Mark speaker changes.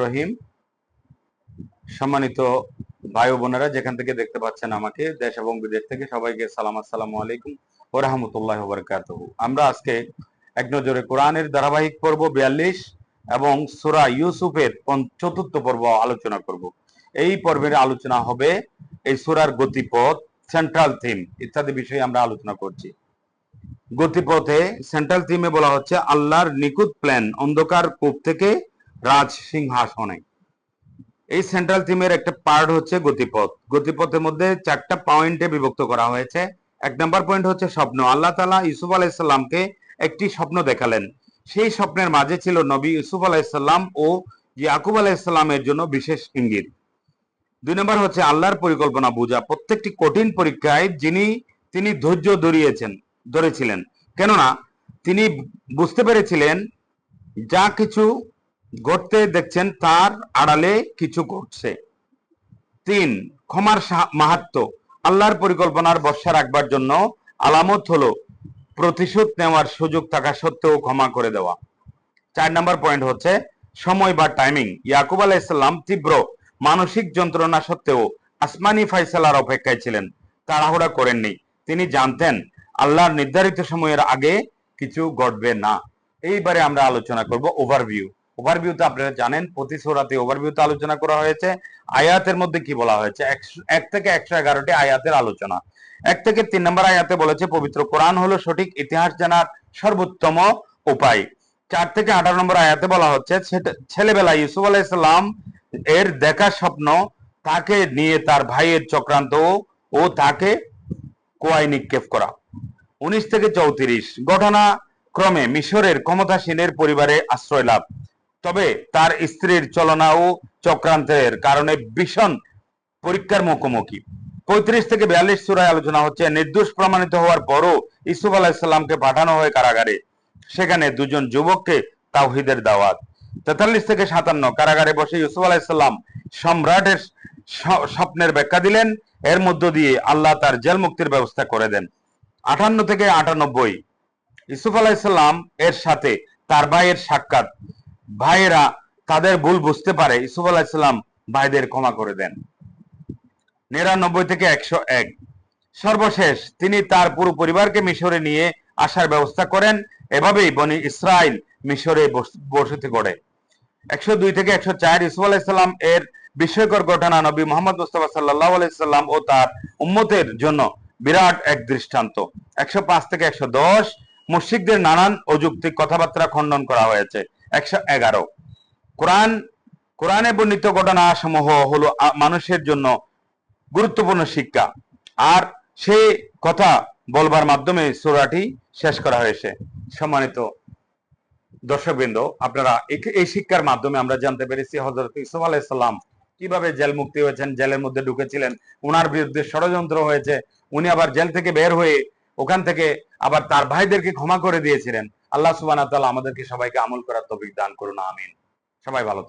Speaker 1: রহিম। সম্মানিত ভাই ও বোনেরা যেখান থেকে দেখতে পাচ্ছেন আমাকে, দেশ এবং বিদেশ থেকে সবাইকে সালাম, আসসালামু আলাইকুম ওয়া রাহমাতুল্লাহি ওয়া বারাকাতুহু। আমরা আজকে এক নজরে কোরআনের ধারাবাহিক পর্ব 42 এবং সূরা ইউসুফের ৪র্থ পর্ব আলোচনা করব। এই পর্বের আলোচনা হবে এই সূরার গতিপথ, সেন্ট্রাল থিম ইত্যাদি বিষয়ে আমরা আলোচনা করছি। গতিপথে সেন্ট্রাল থিমে বলা হচ্ছে আল্লাহর নিখুঁত প্ল্যান অন্ধকার কূপ থেকে রাজ সিংহাসনে। এই সেন্ট্রাল থিমের একটা পার্ট হচ্ছে গতিপথ। গতিপথের মধ্যে 4টা পয়েন্টে বিভক্ত করা হয়েছে। 1 নম্বর পয়েন্ট হচ্ছে স্বপ্ন। আল্লাহ তাআলা ইউসুফ আলাইহিস সালামকে একটি স্বপ্ন দেখালেন। সেই স্বপ্নের মাঝে ছিল নবী ইউসুফ আলাইহিস সালাম ও ইয়াকুব আলাইহিস সালামের জন্য বিশেষ ইঙ্গিত। 2 নম্বর হচ্ছে আল্লাহর পরিকল্পনা বোঝা। প্রত্যেকটি কঠিন পরীক্ষায় তিনি ধৈর্য ধরেছিলেন, কেননা তিনি বুঝতে পেরেছিলেন যা কিছু ঘটতে দেখছেন তার আড়ালে কিছু ঘটছে। 3 ক্ষমার মাহাত্ম্য। আল্লাহর পরিকল্পনার ভরসা রাখবার জন্য আলামত হলো প্রতিশোধ নেওয়ার সুযোগ থাকা সত্ত্বেও ক্ষমা করে দেওয়া। 4 নম্বর পয়েন্ট হচ্ছে সময় বা টাইমিং। ইয়াকুব আলাইহিস সালাম তীব্র মানসিক যন্ত্রণা সত্ত্বেও আসমানি ফয়সালার অপেক্ষায় ছিলেন, তাড়াহুড়া করেননি। তিনি জানতেন আল্লাহর নির্ধারিত সময়ের আগে কিছু ঘটবে না। এইবারে আমরা আলোচনা করব ওভারভিউ। ওভারভিউতে আপনারা জানেন প্রতি সূরাতে ওভারভিউতে আলোচনা করা হয়েছে। আয়াতের মধ্যে কি বলা হয়েছে? 1 থেকে 111টি আয়াতের আলোচনা। 1 থেকে 3 নম্বর আয়াতে বলেছে পবিত্র কোরআন হলো সঠিক ইতিহাস জানার সর্বোত্তম উপায়। 4 থেকে 18 নম্বর আয়াতে বলা হচ্ছে ছেলেবেলায় ইউসুফ আলাইহিস সালাম এর দেখা স্বপ্ন, তাকে নিয়ে তার ভাইয়ের চক্রান্ত ও তাকে কুয়ায় নিক্ষেপ করা। 19 থেকে 34 ঘটনাক্রমে মিশরের ক্ষমতাসীনের পরিবারে আশ্রয় লাভ, তবে তার স্ত্রীর চলনা ও চক্রান্তের কারণে ভীষণ পরীক্ষার মুখোমুখি। 35 থেকে 42 সূরায় আলোচনা হচ্ছে নির্দোষ প্রমাণিত হওয়ার পরও ইউসুফ আলাইহিস সালামকে পাঠানো হয় কারাগারে, সেখানে 2 জন যুবককে তাওহীদের দাওয়াত। 43 থেকে 57 কারাগারে বসে ইউসুফ আলাইহিস সালাম সম্রাটের স্বপ্নের ব্যাখ্যা দিলেন, এর মধ্য দিয়ে আল্লাহ তার জেল মুক্তির ব্যবস্থা করে দেন। 58 থেকে 98 ইউসুফ আলাইহিস সালাম এর সাথে তার ভাইয়ের সাক্ষাৎ। ভাইয়েরা তাদের ভুল বুঝতে পারে, ইউসুফ আলাইহিস সালাম ভাইদের ক্ষমা করে দেন। 99 থেকে 101 সর্বশেষ তিনি তার পুরো পরিবারকে মিশরে নিয়ে আসার ব্যবস্থা করেন। এভাবেই বনি ইসরাইল মিশরে বসতি গড়ে। 102 থেকে 104 ইউসুফ আলাইহিস সালাম এর বিস্ময়কর ঘটনা নবী মুহাম্মদ মুস্তাফা সাল্লাল্লাহু আলাইহি সাল্লাম ও তার উম্মতের জন্য বিরাট এক দৃষ্টান্ত। 105 থেকে 110 মুশরিকদের নানান অযৌক্তিক কথাবার্তা খণ্ডন করা হয়েছে। 111 কোরআনে বর্ণিত ঘটনা সমূহ হলো মানুষের জন্য গুরুত্বপূর্ণ শিক্ষা, আর সেই কথা বলবার মাধ্যমে সূরাটি শেষ করা হয়েছে। সম্মানিত দর্শকবৃন্দ, আপনারা এই শিক্ষার মাধ্যমে আমরা জানতে পেরেছি হযরত ইউসুফ আলাইহিস সালাম কিভাবে জেল মুক্তি হয়েছেন, জেলের মধ্যে ঢুকেছিলেন, ওনার বিরুদ্ধে ষড়যন্ত্র হয়েছে, উনি আবার জেল থেকে বের হয়ে ওখান থেকে আবার তার ভাইদেরকে ক্ষমা করে দিয়েছিলেন। আল্লাহ সুবহানাহু ওয়া তাআলা আমাদেরকে সবাইকে আমল করার তৌফিক দান করুন, আমিন। সবাই ভালো।